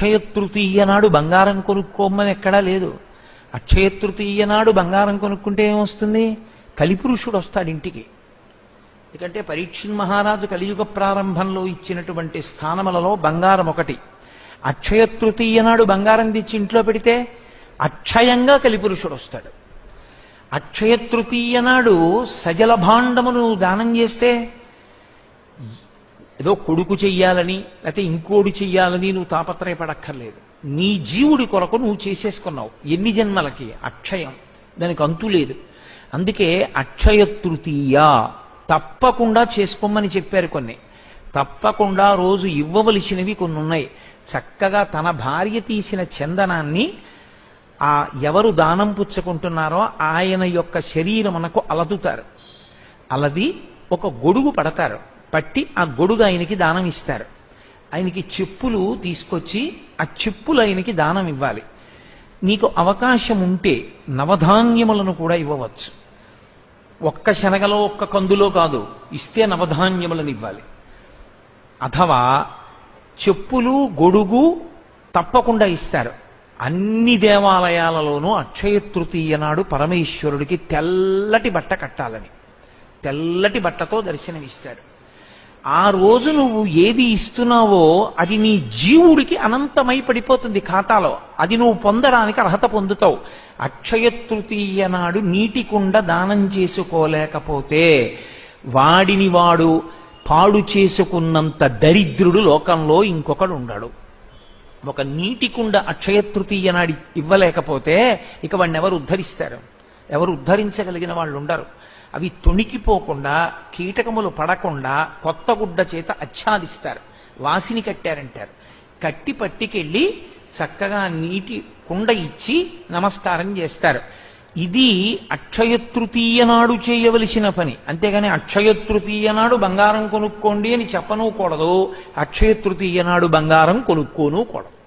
అక్షయ తృతీయ నాడు బంగారం కొనుక్కోమని ఎక్కడా లేదు. అక్షయ తృతీయ నాడు బంగారం కొనుక్కుంటే ఏమొస్తుంది? కలిపురుషుడు వస్తాడు ఇంటికి. ఎందుకంటే పరీక్షిత్ మహారాజు కలియుగ ప్రారంభంలో ఇచ్చినటువంటి స్థానములలో బంగారం ఒకటి. అక్షయ తృతీయ నాడు బంగారం తెచ్చి ఇంట్లో పెడితే అక్షయంగా కలిపురుషుడు వస్తాడు. అక్షయ తృతీయ నాడు సజల భాండమును దానం చేస్తే ఏదో కొడుకు చెయ్యాలని లేకపోతే ఇంకోడు చెయ్యాలని నువ్వు తాపత్రయపడక్కర్లేదు. నీ జీవుడి కొరకు నువ్వు చేసేసుకున్నావు. ఎన్ని జన్మలకి? అక్షయం, దానికి అంతు లేదు. అందుకే అక్షయ తృతీయ తప్పకుండా చేసుకోమని చెప్పారు. కొన్ని తప్పకుండా రోజు ఇవ్వవలసినవి కొన్ని ఉన్నాయి. చక్కగా తన భార్య తీసిన చందనాన్ని ఆ ఎవరు దానం పుచ్చుకుంటున్నారో ఆయన యొక్క శరీరమునకు అలదుతారు. అలది ఒక గొడుగు పడతారు. పట్టి ఆ గొడుగు ఆయనకి దానం ఇస్తారు. ఆయనకి చెప్పులు తీసుకొచ్చి ఆ చెప్పులు ఆయనకి దానం ఇవ్వాలి. నీకు అవకాశం ఉంటే నవధాన్యములను కూడా ఇవ్వవచ్చు. ఒక్క శనగలో ఒక్క కందులో కాదు, ఇస్తే నవధాన్యములను ఇవ్వాలి. అథవా చెప్పులు గొడుగు తప్పకుండా ఇస్తారు. అన్ని దేవాలయాలలోనూ అక్షయ తృతీయ నాడు పరమేశ్వరుడికి తెల్లటి బట్ట కట్టాలని, తెల్లటి బట్టతో దర్శనమిస్తాడు. ఆ రోజు నువ్వు ఏది ఇస్తున్నావో అది నీ జీవుడికి అనంతమై పడిపోతుంది ఖాతాలో. అది నువ్వు పొందడానికి అర్హత పొందుతావు. అక్షయ తృతీయ నాడు నీటి కుండ దానం చేసుకోలేకపోతే వాడిని వాడు పాడు చేసుకున్నంత దరిద్రుడు లోకంలో ఇంకొకడు ఉండడు. ఒక నీటి కుండ అక్షయ తృతీయ నాడు ఇవ్వలేకపోతే ఇక వాడిని ఎవరు ఉద్ధరిస్తారు? ఎవరు ఉద్ధరించగలిగిన వాళ్ళు ఉండరు. అవి తొణికిపోకుండా కీటకములు పడకుండా కొత్త గుడ్డ చేత ఆచ్ఛాదిస్తారు. వాసిని కట్టారంటారు. కట్టి పట్టికెళ్ళి చక్కగా నీటి కుండ ఇచ్చి నమస్కారం చేస్తారు. ఇది అక్షయ తృతీయ నాడు చేయవలసిన పని. అంతేగాని అక్షయ తృతీయ నాడు బంగారం కొనుక్కోండి అని చెప్పనూకూడదు. అక్షయ తృతీయ నాడు బంగారం కొనుక్కోనూకూడదు.